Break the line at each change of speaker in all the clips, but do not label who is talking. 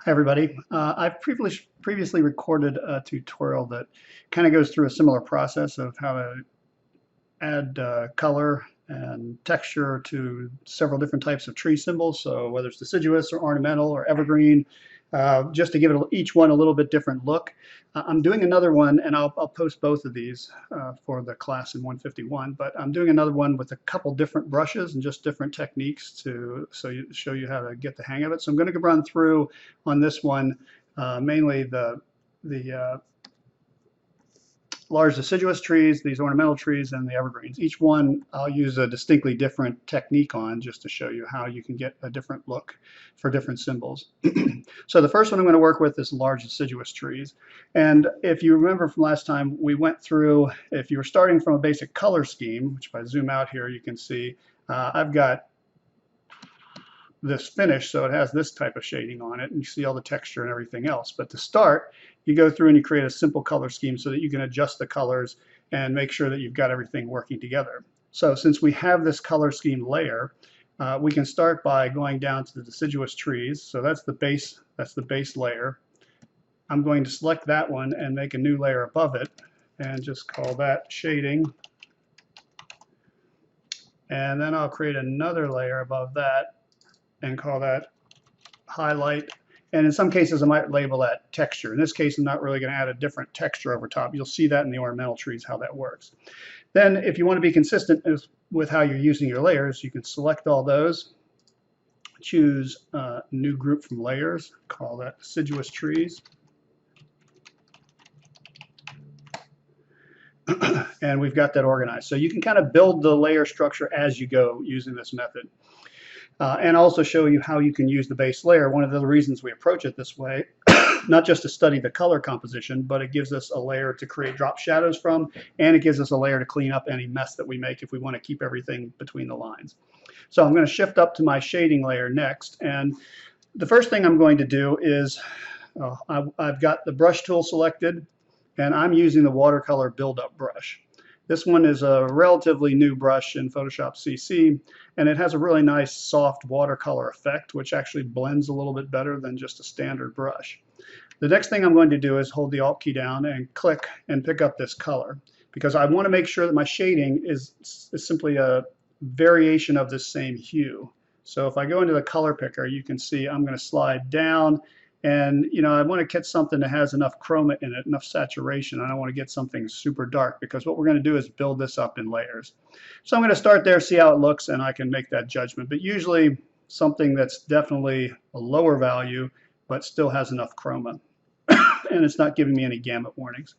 Hi everybody. I've previously recorded a tutorial that kind of goes through a similar process of how to add color and texture to several different types of tree symbols. So whether it's deciduous or ornamental or evergreen, just to give each one a little bit different look. I'm doing another one, and I'll post both of these for the class in 151. But I'm doing another one with a couple different brushes and just different techniques to show you how to get the hang of it. So I'm going to run through on this one mainly the large deciduous trees, these ornamental trees, and the evergreens. Each one I'll use a distinctly different technique on just to show you how you can get a different look for different symbols. So the first one I'm going to work with is large deciduous trees. And if you remember from last time, we went through, if you were starting from a basic color scheme, which if I zoom out here, you can see I've got this finish, so it has this type of shading on it, and you see all the texture and everything else. But to start, you go through and you create a simple color scheme so that you can adjust the colors and make sure that you've got everything working together. So since we have this color scheme layer, we can start by going down to the deciduous trees. So that's the base layer. I'm going to select that one and make a new layer above it and just call that shading. And then I'll create another layer above that and call that highlight. And in some cases, I might label that texture. In this case, I'm not really going to add a different texture over top. You'll see that in the ornamental trees, how that works. Then, if you want to be consistent with how you're using your layers, you can select all those, choose new group from layers, call that deciduous trees. And we've got that organized. So you can kind of build the layer structure as you go using this method. And also show you how you can use the base layer. One of the reasons we approach it this way, not just to study the color composition, but it gives us a layer to create drop shadows from, and it gives us a layer to clean up any mess that we make if we want to keep everything between the lines. So I'm going to shift up to my shading layer next, and the first thing I'm going to do is I've got the brush tool selected, and I'm using the Watercolor Buildup brush. This one is a relatively new brush in Photoshop CC, and it has a really nice soft watercolor effect, which actually blends a little bit better than just a standard brush. The next thing I'm going to do is hold the Alt key down and click and pick up this color, because I want to make sure that my shading is simply a variation of this same hue. So if I go into the color picker, you can see I'm going to slide down, and I want to get something that has enough chroma in it, enough saturation. I don't want to get something super dark, because what we're going to do is build this up in layers. So I'm going to start there, see how it looks, and I can make that judgment. But usually something that's definitely a lower value, but still has enough chroma. And it's not giving me any gamut warnings.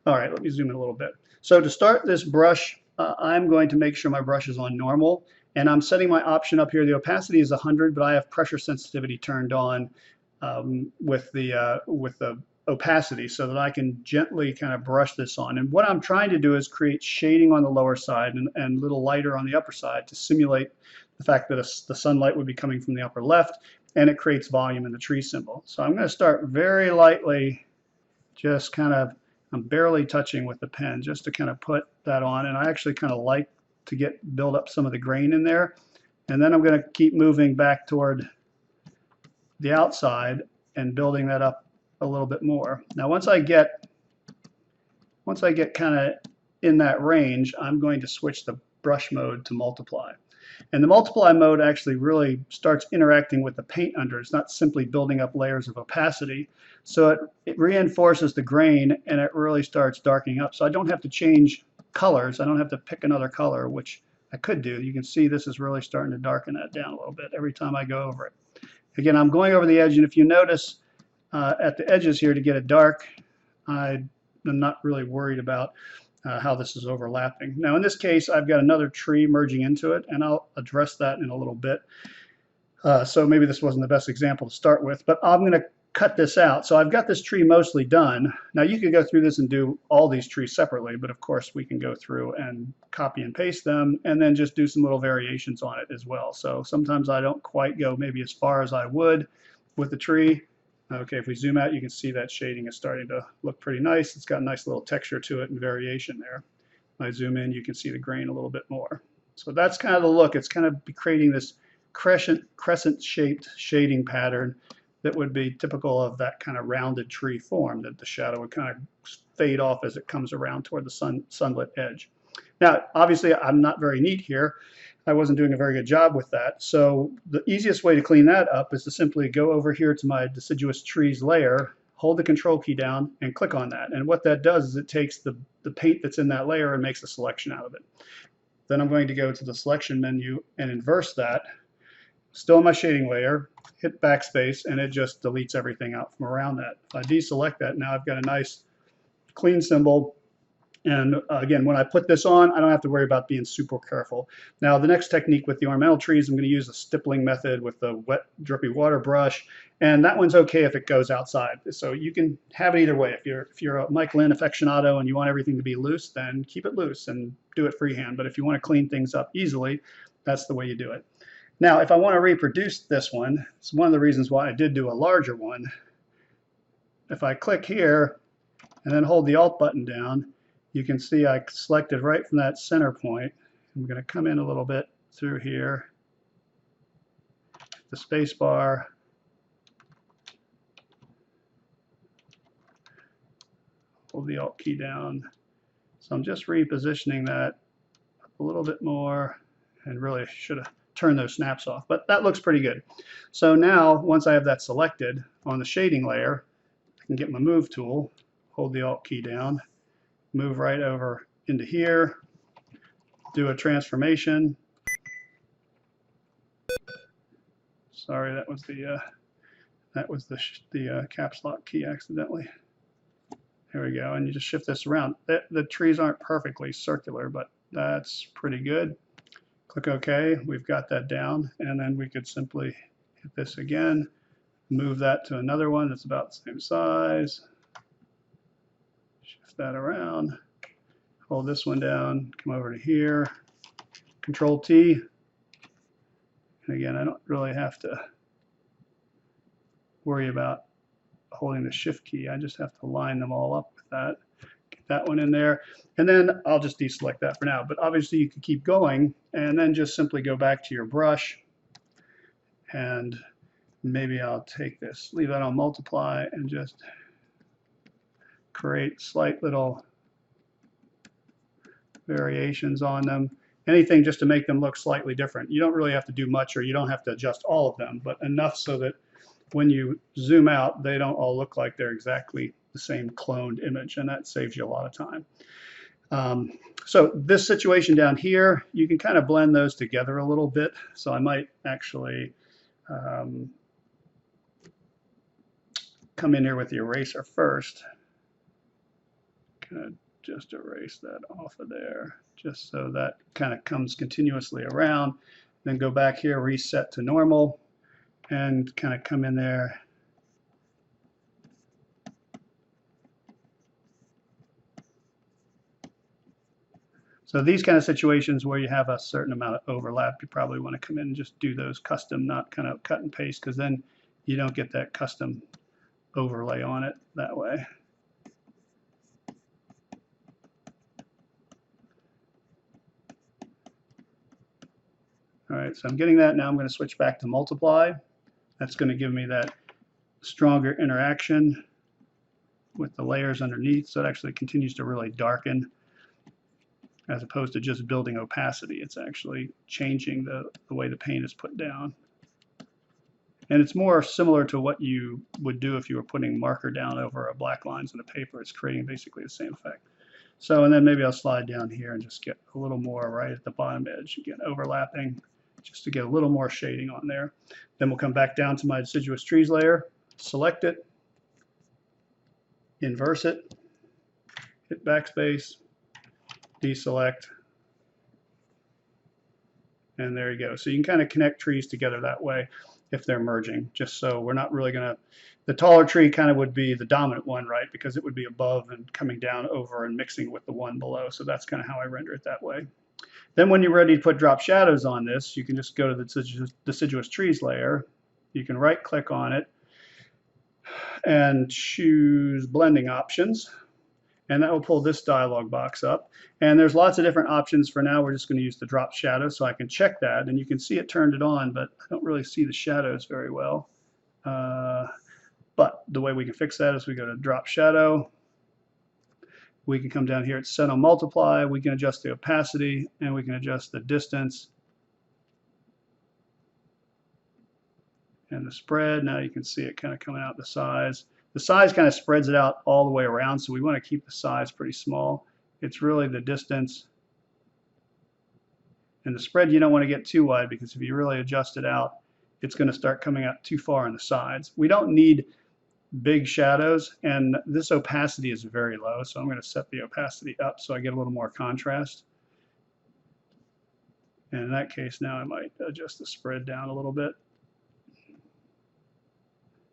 All right, let me zoom in a little bit. So to start this brush, I'm going to make sure my brush is on normal. And I'm setting my option up here. The opacity is 100, but I have pressure sensitivity turned on with the opacity, so that I can gently kind of brush this on. And what I'm trying to do is create shading on the lower side and a little lighter on the upper side to simulate the fact that the sunlight would be coming from the upper left, and it creates volume in the tree symbol. So I'm going to start very lightly, just kind of, I'm barely touching with the pen just to kind of put that on. And I actually kind of like to build up some of the grain in there. And then I'm going to keep moving back toward the outside and building that up a little bit more. Now once I get kind of in that range, I'm going to switch the brush mode to multiply. And the multiply mode actually really starts interacting with the paint under. It's not simply building up layers of opacity. So it reinforces the grain, and it really starts darkening up. So I don't have to change colors. I don't have to pick another color, which I could do. You can see this is really starting to darken that down a little bit every time I go over it. Again, I'm going over the edge, and if you notice at the edges here to get it dark, I'm not really worried about how this is overlapping. Now in this case, I've got another tree merging into it, and I'll address that in a little bit. So maybe this wasn't the best example to start with, but I'm going to cut this out. So I've got this tree mostly done. Now you could go through this and do all these trees separately, but of course we can go through and copy and paste them and then just do some little variations on it as well. So sometimes I don't quite go maybe as far as I would with the tree. Okay, if we zoom out, you can see that shading is starting to look pretty nice. It's got a nice little texture to it and variation there. When I zoom in, you can see the grain a little bit more. So that's kind of the look. It's kind of creating this crescent-shaped shading pattern that would be typical of that kind of rounded tree form, that the shadow would kind of fade off as it comes around toward the sunlit edge. Now, obviously, I'm not very neat here. I wasn't doing a very good job with that. So the easiest way to clean that up is to simply go over here to my deciduous trees layer, hold the control key down, and click on that. And what that does is it takes the paint that's in that layer and makes a selection out of it. Then I'm going to go to the selection menu and inverse that. Still in my shading layer, hit backspace, and it just deletes everything out from around that. If I deselect that, now I've got a nice clean symbol. And again, when I put this on, I don't have to worry about being super careful. Now, the next technique with the ornamental trees, I'm going to use the stippling method with the wet, drippy water brush. And that one's okay if it goes outside. So you can have it either way. If you're a Mike Lynn aficionado and you want everything to be loose, then keep it loose and do it freehand. But if you want to clean things up easily, that's the way you do it. Now, if I want to reproduce this one, it's one of the reasons why I did do a larger one. If I click here and then hold the Alt button down, you can see I selected right from that center point. I'm going to come in a little bit through here, the space bar, hold the Alt key down. So I'm just repositioning that a little bit more, and really should have turned those snaps off, but that looks pretty good. So now, once I have that selected on the shading layer, I can get my move tool, hold the Alt key down, move right over into here, do a transformation. Sorry, that was the caps lock key accidentally. There we go, and you just shift this around. The trees aren't perfectly circular, but that's pretty good. Click OK, we've got that down, and then we could simply hit this again, move that to another one that's about the same size. That around, hold this one down, come over to here, Control T, and again, I don't really have to worry about holding the Shift key. I just have to line them all up with that. Get that one in there, and then I'll just deselect that for now. But obviously, you can keep going, and then just simply go back to your brush, and maybe I'll take this, leave that on multiply, and just create slight little variations on them. Anything just to make them look slightly different. You don't really have to do much, or you don't have to adjust all of them, but enough so that when you zoom out, they don't all look like they're exactly the same cloned image, and that saves you a lot of time. So this situation down here, you can kind of blend those together a little bit. So I might actually come in here with the eraser first. Kind of just erase that off of there, just so that kind of comes continuously around. Then go back here, reset to normal, and kind of come in there. So these kind of situations where you have a certain amount of overlap, you probably want to come in and just do those custom, not kind of cut and paste, because then you don't get that custom overlay on it that way. All right, so I'm getting that. Now I'm going to switch back to multiply. That's going to give me that stronger interaction with the layers underneath, so it actually continues to really darken as opposed to just building opacity. It's actually changing the way the paint is put down. And it's more similar to what you would do if you were putting marker down over a black lines in a paper. It's creating basically the same effect. So, and then maybe I'll slide down here and just get a little more right at the bottom edge, again, overlapping, just to get a little more shading on there. Then we'll come back down to my deciduous trees layer, select it, inverse it, hit backspace, deselect, and there you go. So you can kind of connect trees together that way if they're merging, just so we're not really going to, the taller tree kind of would be the dominant one, right? Because it would be above and coming down over and mixing with the one below. So that's kind of how I render it that way. Then when you're ready to put drop shadows on this, you can just go to the deciduous trees layer. You can right click on it and choose blending options. And that will pull this dialog box up. And there's lots of different options. For now, we're just going to use the drop shadow, so I can check that. And you can see it turned it on, but I don't really see the shadows very well. the way we can fix that is we go to drop shadow. We can come down here at set on multiply. We can adjust the opacity and we can adjust the distance and the spread. Now you can see it kind of coming out the size. The size kind of spreads it out all the way around, so we want to keep the size pretty small. It's really the distance and the spread you don't want to get too wide, because if you really adjust it out, it's going to start coming out too far on the sides. We don't need big shadows, and this opacity is very low, so I'm going to set the opacity up so I get a little more contrast. And in that case, now I might adjust the spread down a little bit.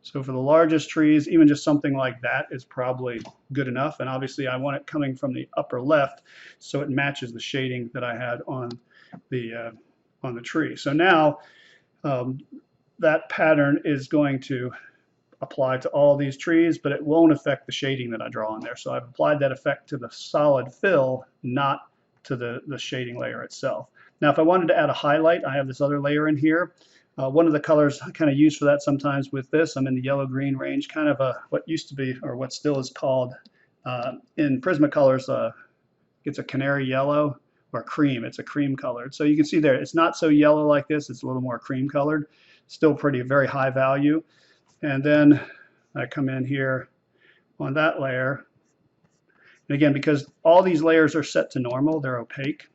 So for the largest trees, even just something like that is probably good enough. And obviously I want it coming from the upper left so it matches the shading that I had on the tree. So now that pattern is going to apply to all these trees, but it won't affect the shading that I draw on there. So I've applied that effect to the solid fill, not to the shading layer itself. Now if I wanted to add a highlight, I have this other layer in here. One of the colors I kind of use for that sometimes with this, I'm in the yellow-green range, kind of what used to be, or what still is called in Prismacolors, it's a canary yellow or cream. It's a cream colored. So you can see there, it's not so yellow like this. It's a little more cream colored. Still very high value. And then I come in here on that layer. And again, because all these layers are set to normal, they're opaque.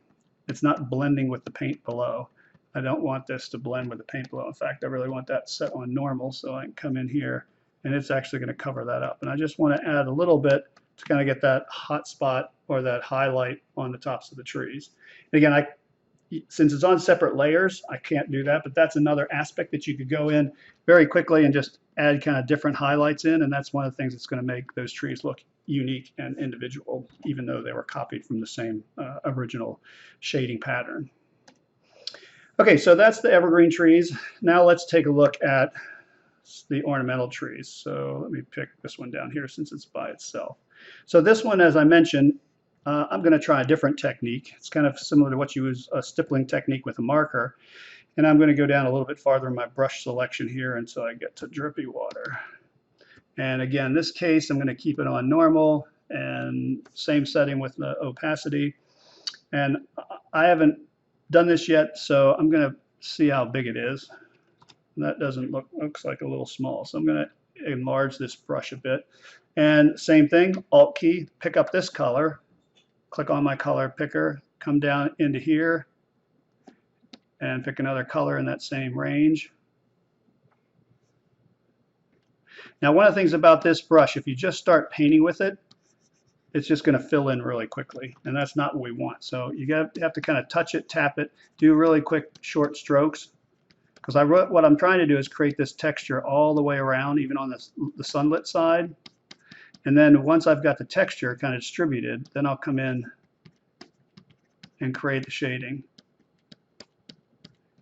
It's not blending with the paint below. I don't want this to blend with the paint below. In fact, I really want that set on normal, so I can come in here and it's actually going to cover that up. And I just want to add a little bit to kind of get that hot spot or that highlight on the tops of the trees. And again, since it's on separate layers, I can't do that, but that's another aspect that you could go in very quickly and just add kind of different highlights in, and that's one of the things that's going to make those trees look unique and individual, even though they were copied from the same original shading pattern. Okay, so that's the evergreen trees. Now let's take a look at the ornamental trees. So let me pick this one down here since it's by itself. So this one, as I mentioned, I'm going to try a different technique. It's kind of similar to what you use a stippling technique with a marker. And I'm going to go down a little bit farther in my brush selection here until I get to drippy water. And again, this case, I'm going to keep it on normal and same setting with the opacity. And I haven't done this yet, so I'm going to see how big it is. And that looks like a little small, so I'm going to enlarge this brush a bit. And same thing, Alt key, pick up this color, click on my color picker, come down into here, and pick another color in that same range. Now one of the things about this brush, if you just start painting with it, it's just going to fill in really quickly, and that's not what we want. So you have to kind of touch it, tap it, do really quick short strokes, because what I'm trying to do is create this texture all the way around, even on the sunlit side. And then once I've got the texture kind of distributed, then I'll come in and create the shading.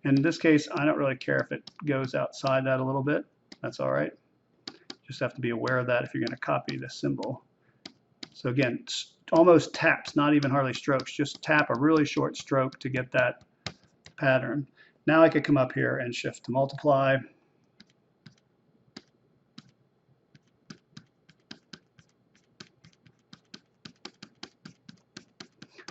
And in this case, I don't really care if it goes outside that a little bit. That's all right. Just have to be aware of that if you're going to copy the symbol. So again, almost taps, not even hardly strokes, just tap a really short stroke to get that pattern. Now I could come up here and shift to multiply.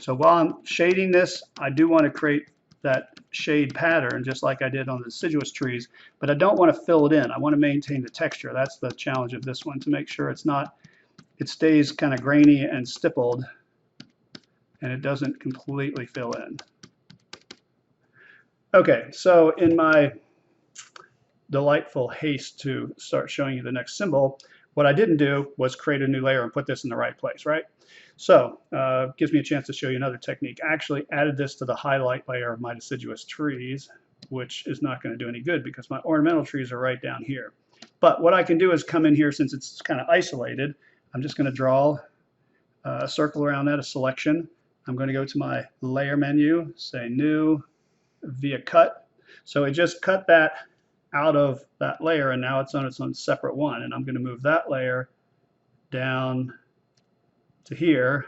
So while I'm shading this, I do want to create that shade pattern just like I did on the deciduous trees, but I don't want to fill it in. I want to maintain the texture. That's the challenge of this one, to make sure it stays kind of grainy and stippled and it doesn't completely fill in. Okay, so in my delightful haste to start showing you the next symbol, what I didn't do was create a new layer and put this in the right place, right? So it gives me a chance to show you another technique. I actually added this to the highlight layer of my deciduous trees, which is not going to do any good because my ornamental trees are right down here. But what I can do is come in here, since it's kind of isolated, I'm just going to draw a circle around that, a selection. I'm going to go to my layer menu, say new, via cut. So it just cut that out of that layer, and now it's on its own separate one. And I'm going to move that layer down to here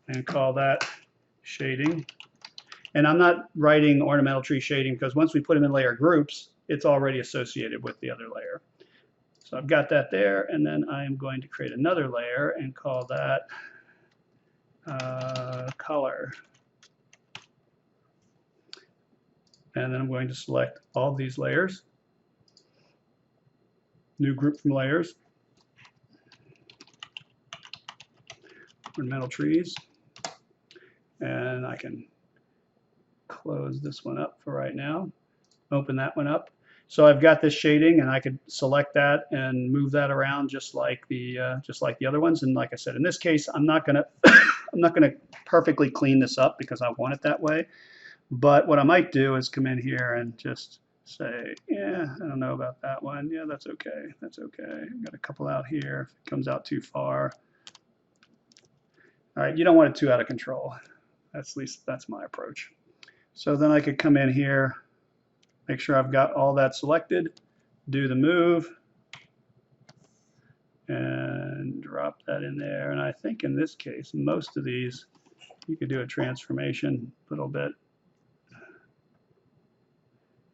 and call that shading. And I'm not writing ornamental tree shading because once we put them in layer groups, it's already associated with the other layer. So I've got that there, and then I am going to create another layer and call that color. And then I'm going to select all these layers, new group from layers, ornamental trees, and I can close this one up for right now, open that one up. So I've got this shading, and I could select that and move that around just like the other ones. And like I said, in this case, I'm not gonna I'm not gonna perfectly clean this up because I want it that way. But what I might do is come in here and just say, yeah, I don't know about that one. Yeah, that's okay. That's okay. I've got a couple out here. If it comes out too far. All right, you don't want it too out of control. At least that's my approach. So then I could come in here, make sure I've got all that selected, do the move, and drop that in there. And I think in this case, most of these, you could do a transformation a little bit.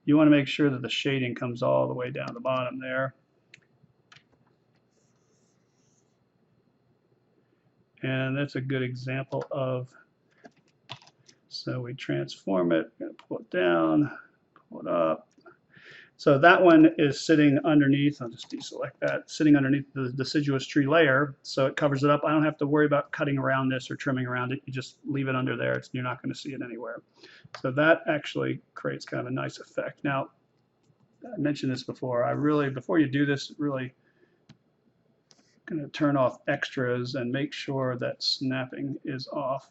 You want to make sure that the shading comes all the way down the bottom there. And that's a good example of, so we transform it, going to pull it down, pull it up. So that one is sitting underneath, I'll just deselect that, sitting underneath the deciduous tree layer, so it covers it up. I don't have to worry about cutting around this or trimming around it. You just leave it under there. You're not going to see it anywhere. So that actually creates kind of a nice effect. Now, I mentioned this before. Before you do this, really going to turn off extras and make sure that snapping is off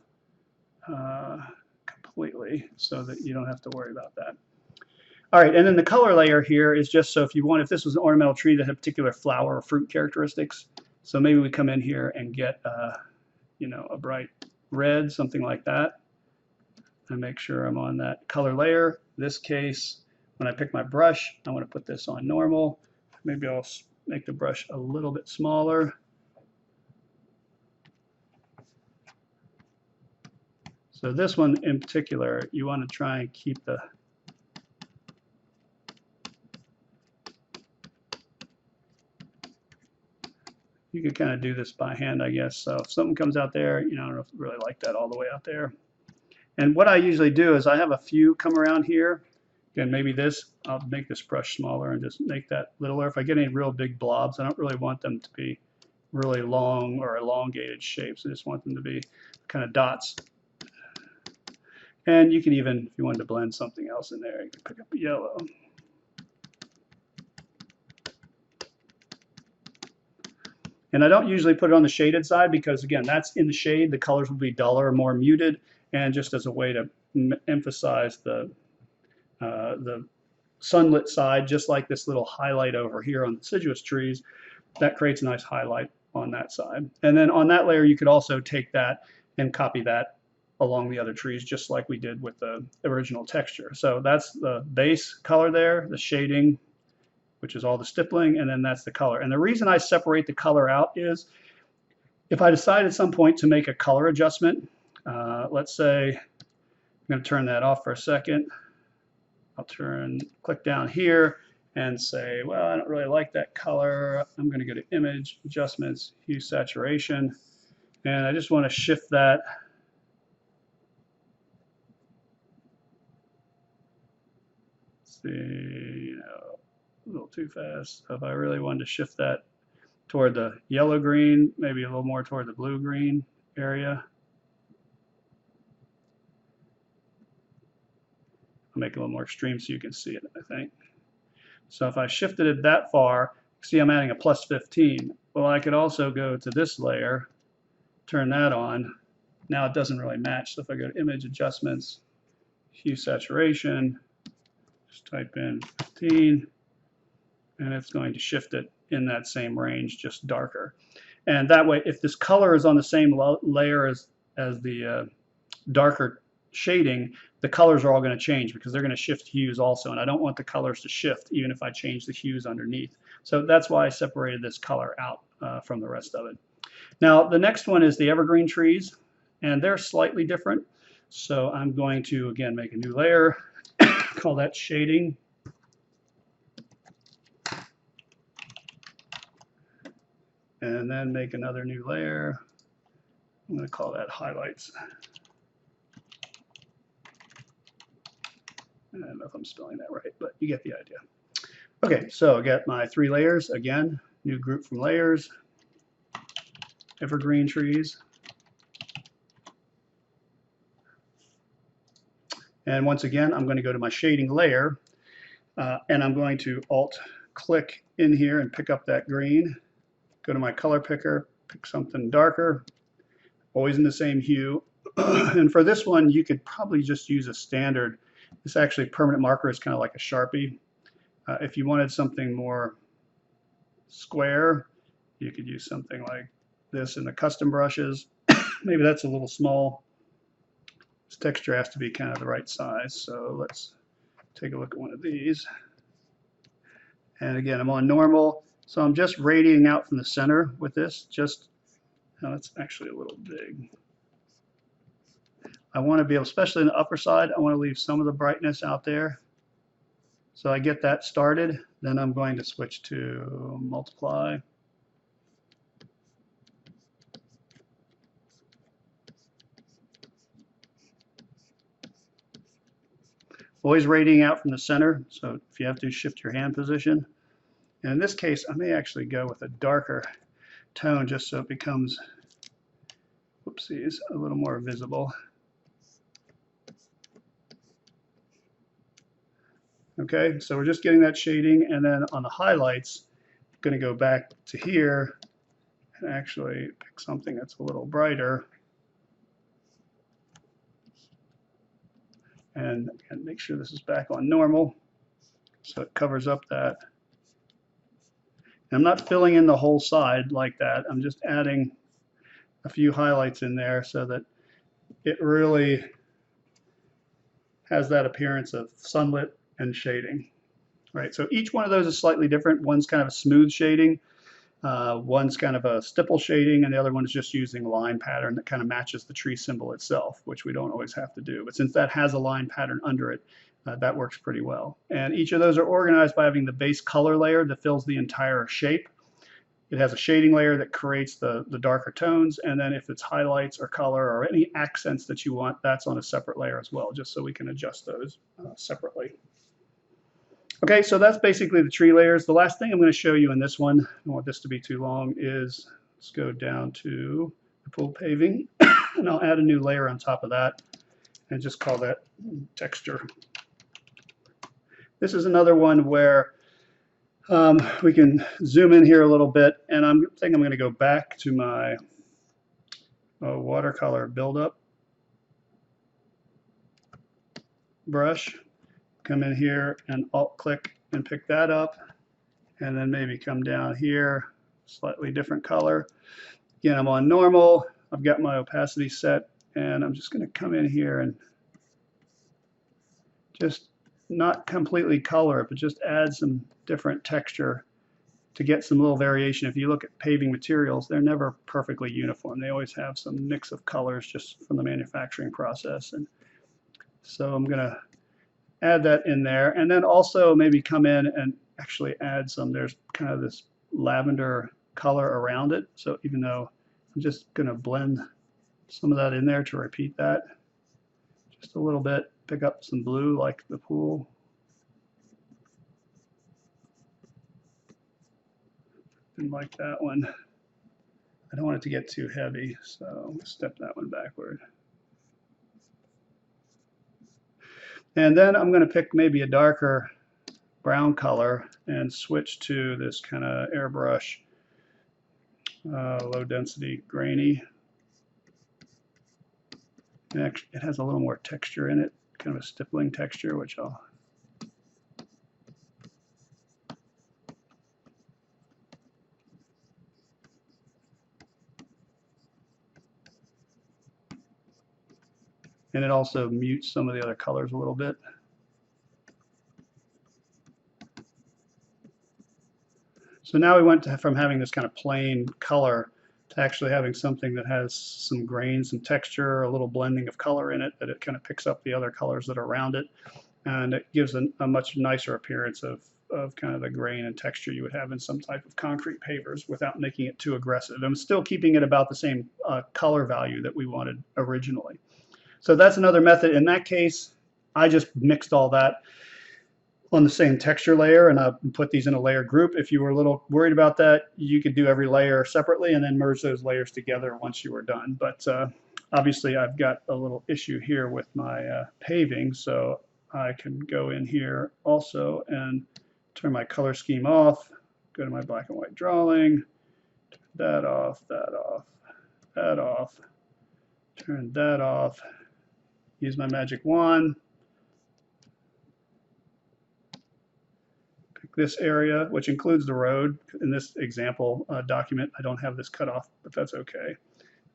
completely so that you don't have to worry about that. All right, and then the color layer here is just so if this was an ornamental tree that had particular flower or fruit characteristics, so maybe we come in here and get a bright red, something like that, and make sure I'm on that color layer. In this case, when I pick my brush, I want to put this on normal. Maybe I'll make the brush a little bit smaller. So this one in particular, you want to try and keep the you could kind of do this by hand, I guess. So if something comes out there, I don't really like that all the way out there. And what I usually do is I have a few come around here. Again, maybe I'll make this brush smaller and just make that littler. If I get any real big blobs, I don't really want them to be really long or elongated shapes. I just want them to be kind of dots. And you can even, if you wanted to blend something else in there, you can pick up a yellow. And I don't usually put it on the shaded side because, again, that's in the shade. The colors will be duller, more muted, and just as a way to emphasize the sunlit side, just like this little highlight over here on the deciduous trees, that creates a nice highlight on that side. And then on that layer, you could also take that and copy that along the other trees, just like we did with the original texture. So that's the base color there, the shading, which is all the stippling, and then that's the color. And the reason I separate the color out is if I decide at some point to make a color adjustment, let's say I'm going to turn that off for a second. I'll click down here and say, well, I don't really like that color. I'm going to go to Image, Adjustments, Hue, Saturation, and I just want to shift that. Let's see, a little too fast. So if I really wanted to shift that toward the yellow-green, maybe a little more toward the blue-green area. I'll make it a little more extreme so you can see it, I think. So if I shifted it that far, see I'm adding a plus 15. Well, I could also go to this layer, turn that on. Now it doesn't really match. So if I go to Image, Adjustments, Hue, Saturation, just type in 15, and it's going to shift it in that same range, just darker. And that way, if this color is on the same layer as the darker shading, the colors are all going to change because they're going to shift hues also, and I don't want the colors to shift even if I change the hues underneath. So that's why I separated this color out from the rest of it. Now the next one is the evergreen trees, and they're slightly different. So I'm going to, again, make a new layer, call that shading. and then make another new layer. I'm going to call that highlights. I don't know if I'm spelling that right, but you get the idea. Okay, so I got my 3 layers. Again, new group from layers, evergreen trees. And once again, I'm going to go to my shading layer, and I'm going to Alt-click in here and pick up that green. Go to my color picker, pick something darker, always in the same hue. And for this one, you could probably just use a standard. This actually permanent marker is kind of like a Sharpie. If you wanted something more square, you could use something like this in the custom brushes. Maybe that's a little small. This texture has to be kind of the right size. So let's take a look at one of these. And again, I'm on normal. So I'm just radiating out from the center with this. Now that's actually a little big. I want to be able, especially in the upper side, I want to leave some of the brightness out there. So I get that started. Then I'm going to switch to multiply. Always radiating out from the center. So if you have to, shift your hand position. And in this case, I may actually go with a darker tone just so it becomes, whoopsies, a little more visible. Okay, so we're just getting that shading, and then on the highlights, I'm going to go back to here and actually pick something that's a little brighter. And make sure this is back on normal so it covers up that. And I'm not filling in the whole side like that. I'm just adding a few highlights in there so that it really has that appearance of sunlit and shading. Right, so each one of those is slightly different. One's kind of a smooth shading, one's kind of a stipple shading, and the other one is just using a line pattern that kind of matches the tree symbol itself, which we don't always have to do. But since that has a line pattern under it, that works pretty well. And each of those are organized by having the base color layer that fills the entire shape. It has a shading layer that creates the darker tones, and then if it's highlights or color or any accents that you want, that's on a separate layer as well, just so we can adjust those separately. Okay, so that's basically the tree layers. The last thing I'm going to show you in this one, I don't want this to be too long, is let's go down to the pool paving, and I'll add a new layer on top of that and just call that texture. This is another one where we can zoom in here a little bit, and I think I'm going to go back to my watercolor buildup brush. Come in here and Alt-click and pick that up, and then maybe come down here, slightly different color. Again, I'm on normal. I've got my opacity set, and I'm just going to come in here and just not completely color it, but just add some different texture to get some little variation. If you look at paving materials, they're never perfectly uniform. They always have some mix of colors just from the manufacturing process. And so I'm going to add that in there, and then also maybe come in and actually add some, there's kind of this lavender color around it. So even though I'm just going to blend some of that in there to repeat that just a little bit, pick up some blue like the pool. And like that one. I don't want it to get too heavy, so step that one backward. And then I'm going to pick maybe a darker brown color and switch to this kind of airbrush, low density grainy. And actually, it has a little more texture in it, kind of a stippling texture, which I'll and it also mutes some of the other colors a little bit. So now we went from having this kind of plain color to actually having something that has some grains and texture, a little blending of color in it, that it kind of picks up the other colors that are around it, and it gives a much nicer appearance of of kind of the grain and texture you would have in some type of concrete pavers without making it too aggressive. I'm still keeping it about the same color value that we wanted originally. So that's another method. In that case, I just mixed all that on the same texture layer, and I put these in a layer group. If you were a little worried about that, you could do every layer separately and then merge those layers together once you were done. But obviously I've got a little issue here with my paving, so I can go in here also and turn my color scheme off, go to my black and white drawing, turn that off, that off, that off, turn that off, use my magic wand, pick this area, which includes the road. In this example document, I don't have this cut off, but that's okay.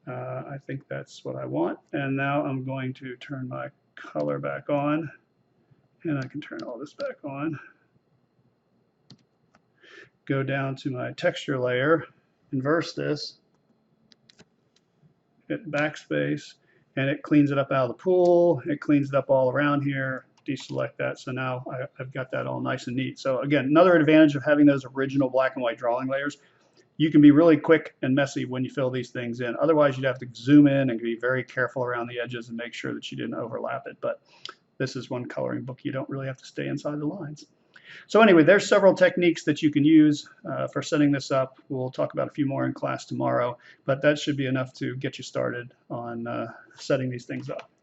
I think that's what I want. And now I'm going to turn my color back on, and I can turn all this back on. Go down to my texture layer, inverse this, hit backspace, and it cleans it up out of the pool. It cleans it up all around here. Deselect that. So now I've got that all nice and neat. So again, another advantage of having those original black and white drawing layers, you can be really quick and messy when you fill these things in. Otherwise, you'd have to zoom in and be very careful around the edges and make sure that you didn't overlap it. But this is one coloring book. You don't really have to stay inside the lines. So anyway, there's several techniques that you can use for setting this up. We'll talk about a few more in class tomorrow, but that should be enough to get you started on setting these things up.